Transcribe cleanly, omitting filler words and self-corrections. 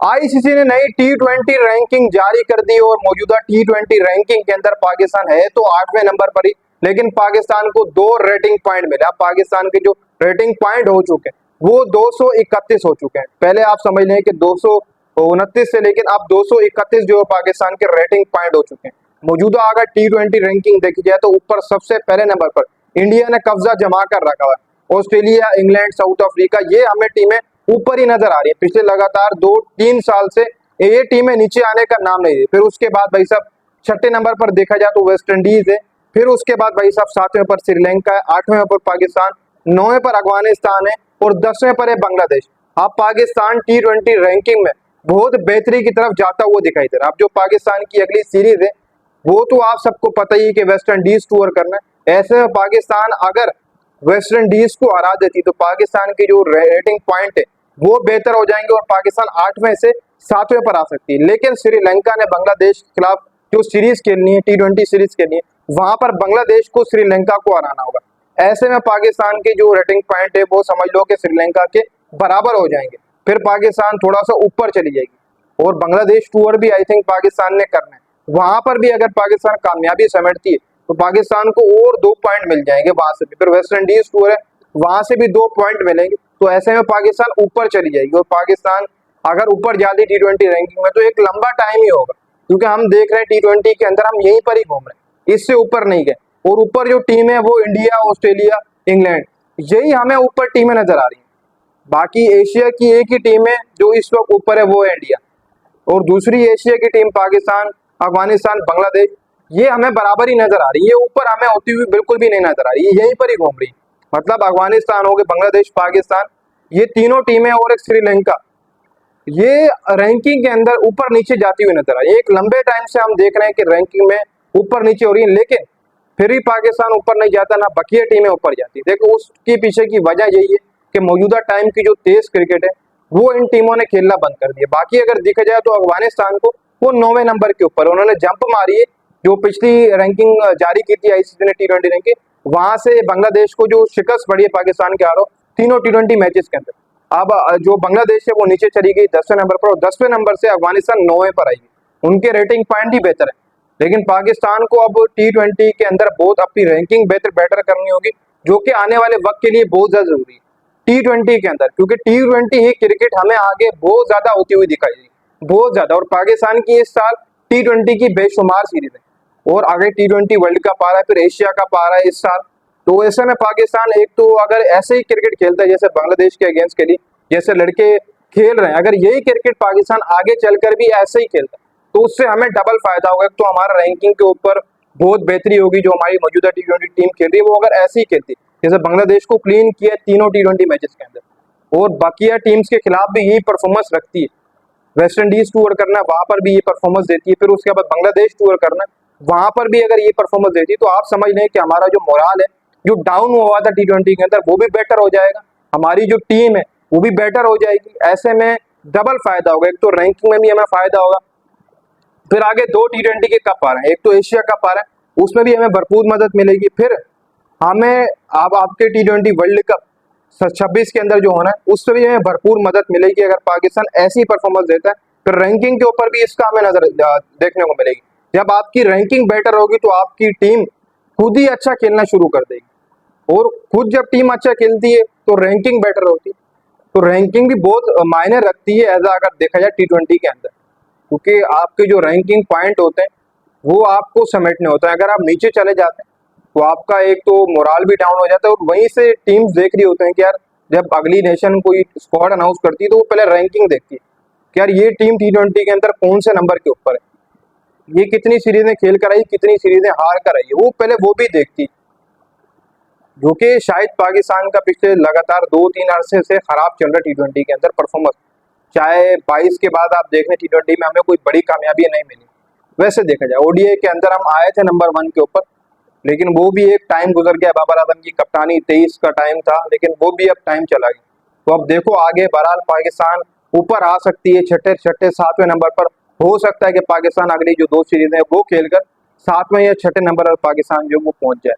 ICC ने नई T20 ranking जारी कर दी और मौजूदा T20 रैंकिंग के अंदर पाकिस्तान है तो 8वें नंबर पर ही, लेकिन पाकिस्तान को 2 रेटिंग पॉइंट मिला। पाकिस्तान के जो रेटिंग पॉइंट हो चुके हैं वो 231 हो चुके हैं। पहले आप समझ लें कि 229 से, लेकिन अब 231 जो पाकिस्तान के रेटिंग पॉइंट हो चुके हैं। मौजूदा अगर T20 रैंकिंग देखी जाए तो ऊपर सबसे पहले नंबर पर इंडिया ने कब्जा जमा कर रखा है। ऑस्ट्रेलिया, इंग्लैंड, साउथ अफ्रीका, ये हमें टीमें ऊपर ही नजर आ रही है। पिछले लगातार 2-3 साल से ये टीमें नीचे आने का नाम नहीं है। फिर उसके बाद भाई साहब 6ठे नंबर पर देखा जाए तो वेस्ट इंडीज है, फिर उसके बाद भाई साहब 7वें पर श्रीलंका है, 8वें पर पाकिस्तान, 9वें पर अफगानिस्तान है और 10वें पर है बांग्लादेश। अब पाकिस्तान T20 रैंकिंग में बहुत बेहतरी की तरफ जाता हुआ दिखाई दे रहा है। अब जो पाकिस्तान की अगली सीरीज है वो तो आप सबको पता ही है कि वेस्ट इंडीज टूर करना है। ऐसे में पाकिस्तान अगर वेस्ट इंडीज को हरा देती तो पाकिस्तान की जो रेटिंग पॉइंट है वो बेहतर हो जाएंगे और पाकिस्तान 8वें से 7वें पर आ सकती है। लेकिन श्रीलंका ने बांग्लादेश के खिलाफ जो सीरीज खेलनी है, T20 सीरीज खेलनी है, वहां पर बांग्लादेश को श्रीलंका को हराना होगा। ऐसे में पाकिस्तान की जो रेटिंग पॉइंट है वो समझ लो कि श्रीलंका के बराबर हो जाएंगे। फिर पाकिस्तान थोड़ा सा ऊपर चली जाएगी और बांग्लादेश टूर भी आई थिंक पाकिस्तान ने करना है। वहां पर भी अगर पाकिस्तान कामयाबी समेटती है तो पाकिस्तान को और 2 पॉइंट मिल जाएंगे वहां से भी। फिर वेस्ट इंडीज टूर है, वहां से भी 2 पॉइंट मिलेंगे। तो ऐसे में पाकिस्तान ऊपर चली जाएगी और पाकिस्तान अगर ऊपर जाती T20 रैंकिंग में तो एक लंबा टाइम ही होगा, क्योंकि हम देख रहे हैं T20 के अंदर हम यहीं पर ही घूम रहे हैं, इससे ऊपर नहीं गए। और ऊपर जो टीम है वो इंडिया, ऑस्ट्रेलिया, इंग्लैंड, यही हमें ऊपर टीमें नजर आ रही है। बाकी एशिया की एक ही टीम है जो इस वक्त ऊपर है, वो है इंडिया, और दूसरी एशिया की टीम पाकिस्तान, अफगानिस्तान, बांग्लादेश, ये हमें बराबर ही नजर आ रही है। ऊपर हमें होती हुई बिल्कुल भी नहीं नजर आ रही है, यहीं पर ही घूम रही है। मतलब अफगानिस्तान हो गए, बांग्लादेश, पाकिस्तान, ये तीनों टीमें और एक श्रीलंका, ये रैंकिंग के अंदर ऊपर नीचे जाती हुई नजर आई। एक लंबे टाइम से हम देख रहे हैं कि रैंकिंग में ऊपर नीचे हो रही है, लेकिन फिर भी पाकिस्तान ऊपर नहीं जाता, ना बकिया टीमें ऊपर जाती। देखो उसके पीछे की वजह यही है कि मौजूदा टाइम की जो तेज क्रिकेट है वो इन टीमों ने खेलना बंद कर दिया। बाकी अगर देखा जाए तो अफगानिस्तान को वो 9वें नंबर के ऊपर उन्होंने जंप मारी है। जो पिछली रैंकिंग जारी की थी आईसीसी ने T20 रैंकिंग, वहां से बांग्लादेश को जो शिकस्त पड़ी है पाकिस्तान के हाथों तीनों T20 मैचेस के अंदर, अब जो बांग्लादेश है वो नीचे चली गई 10वें नंबर पर और 10वें नंबर से अफगानिस्तान 9वें पर आई। उनके रेटिंग पॉइंट ही बेहतर है, लेकिन पाकिस्तान को अब T20 के अंदर बहुत अपनी रैंकिंग बेहतर करनी होगी, जो कि आने वाले वक्त के लिए बहुत ज्यादा जरूरी है T20 के अंदर, क्योंकि T20 ही क्रिकेट हमें आगे बहुत ज्यादा होती हुई दिखाई दी, बहुत ज्यादा। और पाकिस्तान की इस साल T20 की बेशुमार सीरीज है और आगे T20 वर्ल्ड कप आ रहा है, फिर एशिया कप आ रहा है इस साल। तो ऐसे में पाकिस्तान एक तो अगर ऐसे ही क्रिकेट खेलता है जैसे बांग्लादेश के अगेंस्ट के लिए जैसे लड़के खेल रहे हैं, अगर यही क्रिकेट पाकिस्तान आगे चलकर भी ऐसे ही खेलता है तो उससे हमें डबल फायदा होगा। तो हमारा रैंकिंग के ऊपर बहुत बेहतरी होगी। जो हमारी मौजूदा T20 टीम खेल रही है वो अगर ऐसे ही खेलती है जैसे बांग्लादेश को क्लीन किया तीनों T20 मैचेस के अंदर और बाकिया टीम्स के खिलाफ भी यही परफॉर्मेंस रखती है, वेस्ट इंडीज टूर करना वहां पर भी ये परफॉर्मेंस देती है, फिर उसके बाद बांग्लादेश टूर करना वहां पर भी अगर ये परफॉर्मेंस देती है तो आप समझ लें कि हमारा जो मोराल है जो डाउन हुआ था T20 के अंदर वो भी बेटर हो जाएगा, हमारी जो टीम है वो भी बेटर हो जाएगी। ऐसे में डबल फायदा होगा, एक तो रैंकिंग में भी हमें फायदा होगा, फिर आगे 2 T20 के कप आ रहे हैं, एक तो एशिया कप आ रहा है उसमें भी हमें भरपूर मदद मिलेगी, फिर हमें अब आपके T20 वर्ल्ड कप 26 के अंदर जो होना है उससे भी हमें भरपूर मदद मिलेगी अगर पाकिस्तान ऐसी परफॉर्मेंस देता है। फिर रैंकिंग के ऊपर भी इसका हमें नजर देखने को मिलेगी। जब आपकी रैंकिंग बेटर होगी तो आपकी टीम खुद ही अच्छा खेलना शुरू कर देगी और खुद जब टीम अच्छा खेलती है तो रैंकिंग बेटर होती है। तो रैंकिंग भी बहुत मायने रखती है एज अगर देखा जाए T20 के अंदर, क्योंकि आपके जो रैंकिंग पॉइंट होते हैं वो आपको समेटने होते हैं। अगर आप नीचे चले जाते हैं तो आपका एक तो मोराल भी डाउन हो जाता है और वहीं से टीम्स देख रही होते हैं कि यार जब अगली नेशन कोई स्क्वाड अनाउंस करती है तो वो पहले रैंकिंग देखती है कि यार ये टीम T20 के अंदर कौन से नंबर के ऊपर है, ये कितनी सीरीजें खेल कर आई, कितनी सीरीजें हार कर आई है, वो पहले वो भी देखती, जो कि शायद पाकिस्तान का पिछले लगातार 2-3 अरसे से खराब चल रहा है T20 के अंदर परफॉर्मेंस। चाहे 22 के बाद आप देख लें T20 में हमें कोई बड़ी कामयाबी नहीं मिली। वैसे देखा जाए ODI के अंदर हम आए थे नंबर 1 के ऊपर, लेकिन वो भी एक टाइम गुजर गया, बाबर आजम की कप्तानी 23 का टाइम था, लेकिन वो भी अब टाइम चला गया। तो अब देखो आगे बहरहाल पाकिस्तान ऊपर आ सकती है 6ठे 7वें नंबर पर। हो सकता है कि पाकिस्तान अगली जो 2 सीरीज है वो खेलकर 7वें या 6ठे नंबर पर पाकिस्तान जो वो पहुंच जाए।